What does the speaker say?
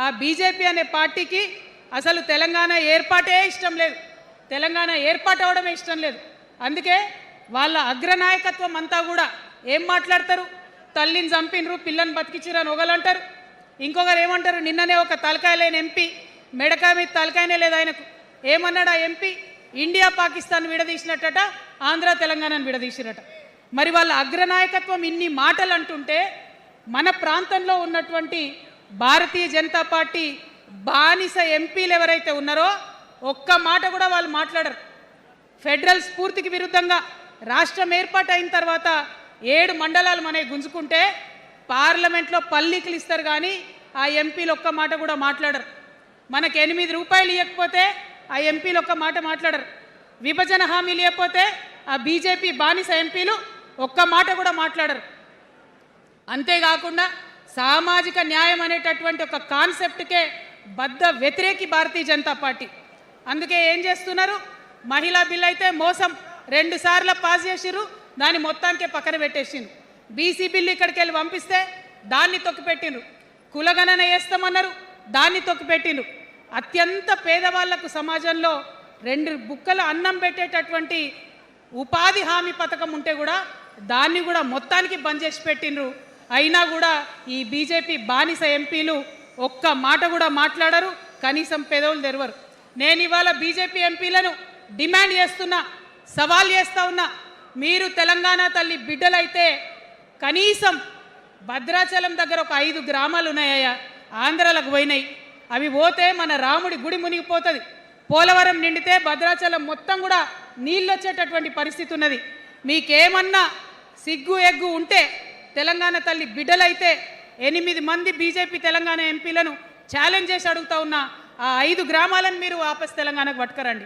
ఆ బీజేపీ అనే పార్టీకి అసలు తెలంగాణ ఏర్పాటే ఇష్టం లేదు. తెలంగాణ ఏర్పాటు అవడమే ఇష్టం లేదు. అందుకే వాళ్ళ అగ్రనాయకత్వం అంతా కూడా ఏం మాట్లాడతారు? తల్లిని చంపినరు, పిల్లని బతికించారు అని ఒకలంటారు. ఇంకొకరు ఏమంటారు? నిన్ననే ఒక తలకాయ లేని ఎంపీ, మెడకాయ మీద తలకాయనే లేదు ఆయనకు, ఏమన్నాడు ఆ ఎంపీ? ఇండియా పాకిస్తాన్ విడదీసినట్టట, ఆంధ్ర తెలంగాణను విడదీసిరట. మరి వాళ్ళ అగ్రనాయకత్వం ఇన్ని మాటలు అంటుంటే మన ప్రాంతంలో ఉన్నటువంటి భారతీయ జనతా పార్టీ బానిస ఎంపీలు ఎవరైతే ఉన్నారో ఒక్క మాట కూడా వాళ్ళు మాట్లాడరు. ఫెడరల్ స్ఫూర్తికి విరుద్ధంగా రాష్ట్రం ఏర్పాటు అయిన తర్వాత 7 మండలాలు మనకి గుంజుకుంటే పార్లమెంట్లో పల్లీకులు ఇస్తారు కానీ ఆ ఎంపీలు ఒక్క మాట కూడా మాట్లాడరు. మనకు 8 రూపాయలు ఇవ్వకపోతే ఆ ఎంపీలు ఒక్క మాట మాట్లాడరు. విభజన హామీలు ఇవ్వకపోతే ఆ బీజేపీ బానిస ఎంపీలు ఒక్క మాట కూడా మాట్లాడరు. అంతేకాకుండా సామాజిక న్యాయం అనేటటువంటి ఒక కాన్సెప్ట్కే బద్ద వ్యతిరేకి భారతీయ జనతా పార్టీ. అందుకే ఏం చేస్తున్నారు? మహిళా బిల్ అయితే మోసం 2 సార్లు పాస్ చేసిర్రు, దాన్ని మొత్తానికే పక్కన పెట్టేసిండ్రు. బీసీ బిల్లు ఇక్కడికి వెళ్ళి పంపిస్తే దాన్ని తొక్కిపెట్టిండ్రు. కులగణన వేస్తామన్నారు, దాన్ని తొక్కిపెట్టిండ్రు. అత్యంత పేదవాళ్లకు సమాజంలో 2 బుక్కల అన్నం పెట్టేటటువంటి ఉపాధి హామీ పథకం ఉంటే కూడా దాన్ని కూడా మొత్తానికి బంద్ చేసి పెట్టిండ్రు. అయినా కూడా ఈ బీజేపీ బానిస ఎంపీలు ఒక్క మాట కూడా మాట్లాడరు, కనీసం పెదవులు తెరవరు. నేను ఇవాళ బీజేపీ ఎంపీలను డిమాండ్ చేస్తున్నా, సవాల్ చేస్తా ఉన్నా. మీరు తెలంగాణ తల్లి బిడ్డలైతే కనీసం భద్రాచలం దగ్గర ఒక 5 గ్రామాలు ఉన్నాయా, ఆంధ్రాలకు పోయినాయి. అవి పోతే మన రాముడి గుడి మునిగిపోతుంది. పోలవరం నిండితే భద్రాచలం మొత్తం కూడా నీళ్ళు వచ్చేటటువంటి పరిస్థితి ఉన్నది. మీకేమన్నా సిగ్గు ఎగ్గు ఉంటే తెలంగాణ తల్లి బిడ్డలైతే 8 మంది బీజేపీ తెలంగాణ ఎంపీలను ఛాలెంజ్ చేసి అడుగుతా ఉన్నా, ఆ 5 గ్రామాలను మీరు వాపస్ తెలంగాణకు పట్టుకరండి.